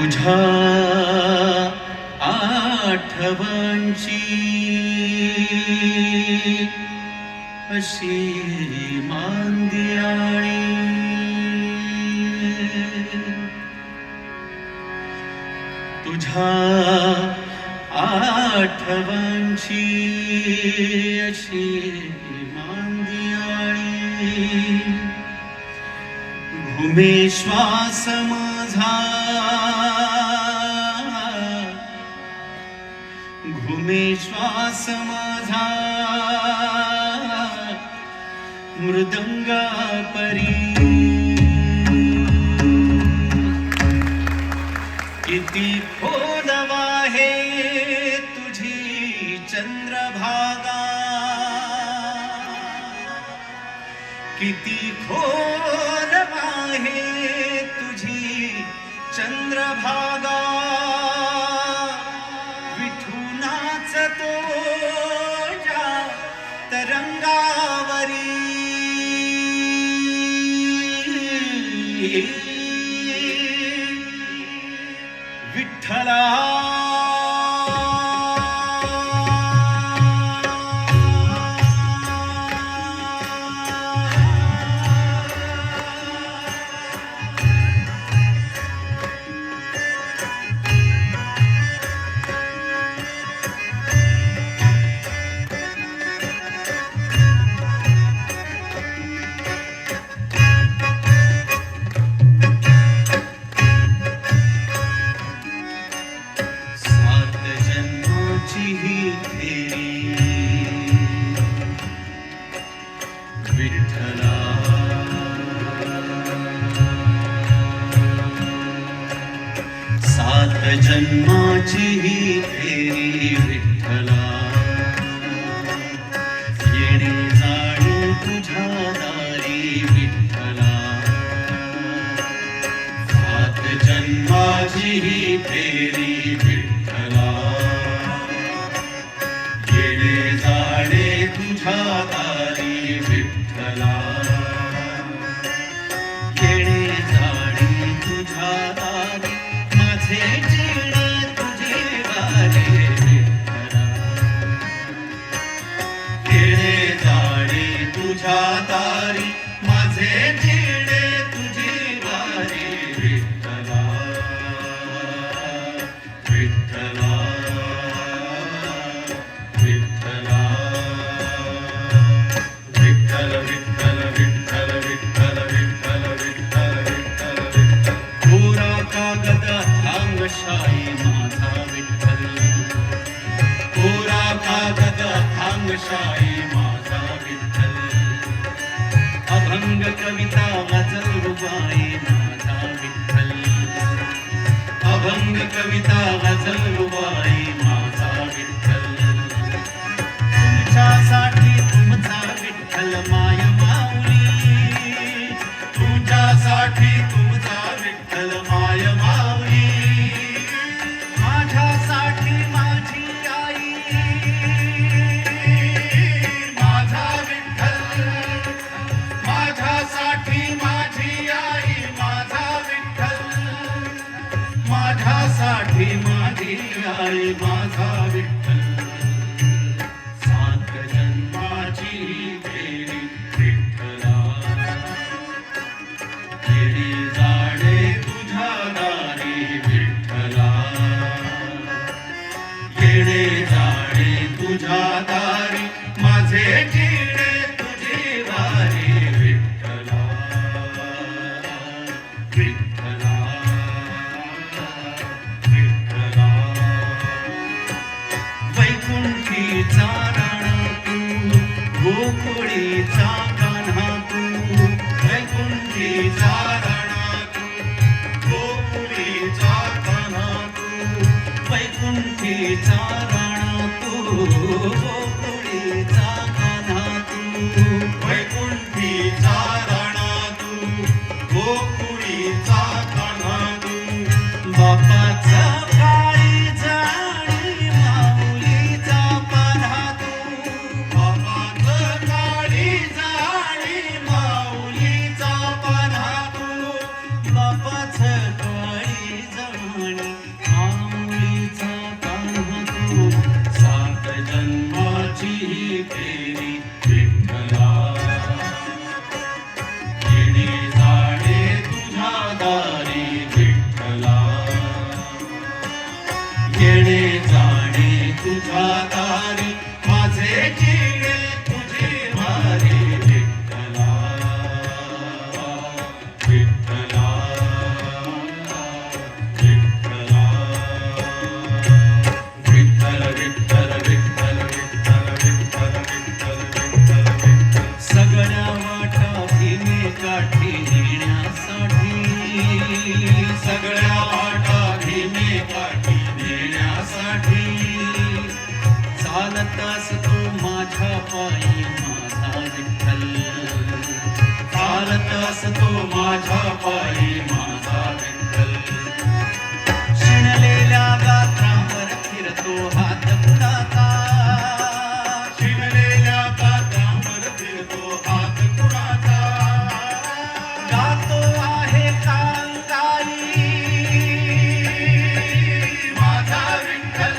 तुझ्या आठवणची अशी मांदियाळी तुझ्या आठवणची अशी मांदियाळी घुमे श्वास माझा घुमे श्वास माझा मृदंगा परी किती खोलवा है तुझी चंद्रभागा किती खोलवा है तुझी चंद्रभागा विठूनाच तो या तरंगावरी विठ्ठला विठ्ठला सात जन्माची ही फेरी विठ्ठला येणे जाणे तुझ्या दारी विठ्ठला सात जन्माची ही फेरी विठ्ठला येणे जाणे तुझ्या दारी विठ्ठला येणे जाणे तुझ्या दारी माझे जीणे तुझे वारे विठ्ठला येणे जाणे तुझ्या दारी माझे जीणे तुझे वारे विठ्ठला विठ्ठला विठ्ठला विठ्ठल विठ्ठल विठ्ठल विठ्ठल विठ्ठल विठ्ठल विठ्ठल कोरा कागद थांगशाई माझा विठ्ठल कोरा कागद थांगशाई माझा विठ्ठल अभंग कविता गझल रुबाई माझा विठ्ठल अभंग कविता गझल रुबाई माझा विठ्ठल तुमच्यासाठी तुमचा विठ्ठल माय माऊली तुझ्यासाठी तुमचा विठ्ठल माय माऊली माझ्यासाठी माझी आई माझा विठ्ठल माझ्यासाठी माझी आई माझा विठ्ठल माझ्यासाठी माझी आई माझा विठ्ठल सात जन्माची फेरी विठ्ठला येणे जाणे तुझ्या दारी विठ्ठला येणे जाणे तुझ्या दारी माझे जीणे तुझे वारे विठ्ठला विठ्ठला विठ्ठला वैकुंठीचा राणा तू गोकुळीचा कान्हा तू वैकुंठीचा राणा तू गोकुळीचा कान्हा तू वैकुंठीचा राणा तू गोकुळीचा कान्हा तू वैकुंठीचा राणा तू गोकुळीचा कान्हा तू बापाचा काळी जाणी माऊलीचा पान्हा तू बापाचा काळी जाणी माऊलीचा पान्हा तू बापाचा काळी जाणी येणे जाणे तुझ्या दारी माझे जिणे तुझी वारी विठ्ठला विठ्ठला विठ्ठला विठ्ठल विठ्ठल विठ्ठल विठ्ठल विठ्ठल विठ्ठल विठ्ठल विठ्ठल सगळ्या वाटा भीमे काठी नेण्यासाठी सगळ्या वाटा भीमे काठी नेण्यासाठी चालत असतो माझ्या पायी माझा विठ्ठल चालत असतो माझ्या पायी माझा विठ्ठल शिणलेल्या गात्रावर फिरतो हात कुणाचा शिणलेल्या गात्रावर फिरतो हात कुणाचा गातो आहे कांगाई माझा विठ्ठल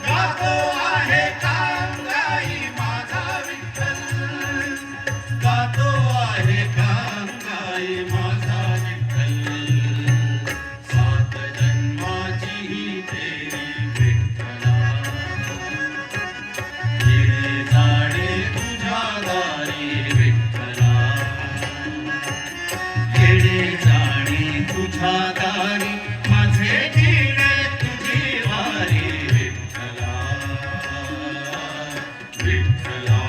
गातो आहे कांगाई माझा विठ्ठल गातो आहे कांगाई माझा विठ्ठल सात जन्माची ही तेरी विठ्ठला येणे जाणे तुझ्या दारी विठ्ठला येणे जाणे तुझ्या दारी माझे जिणे तुझी वारी विठ्ठला विठ्ठला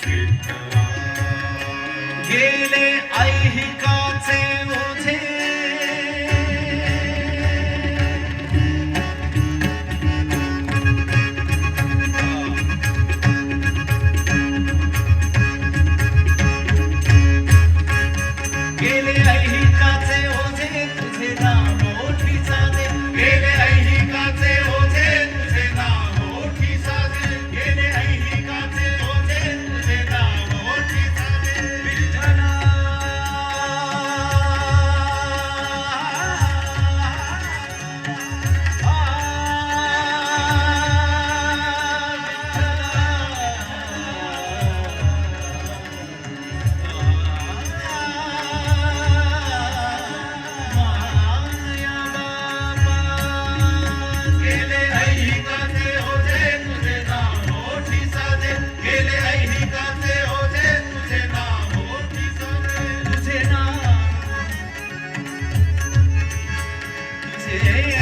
विठ्ठला गेले ऐहिकाचे ओझे गेले ऐहिकाचे ओझे तुझे नाम मोठी साजे गेले ऐहिकाचे ओझे तुझे नाम मोठी साजे गेले ऐहिकाचे ओझे तुझे नाम मोठी साजे विठ्ठला गेले ऐहिकाचे ओझे तुझे नाम मोठी साजे गेले ऐहिकाचे ओझे तुझे नाम मोठी साजे तुझे नाम तुझे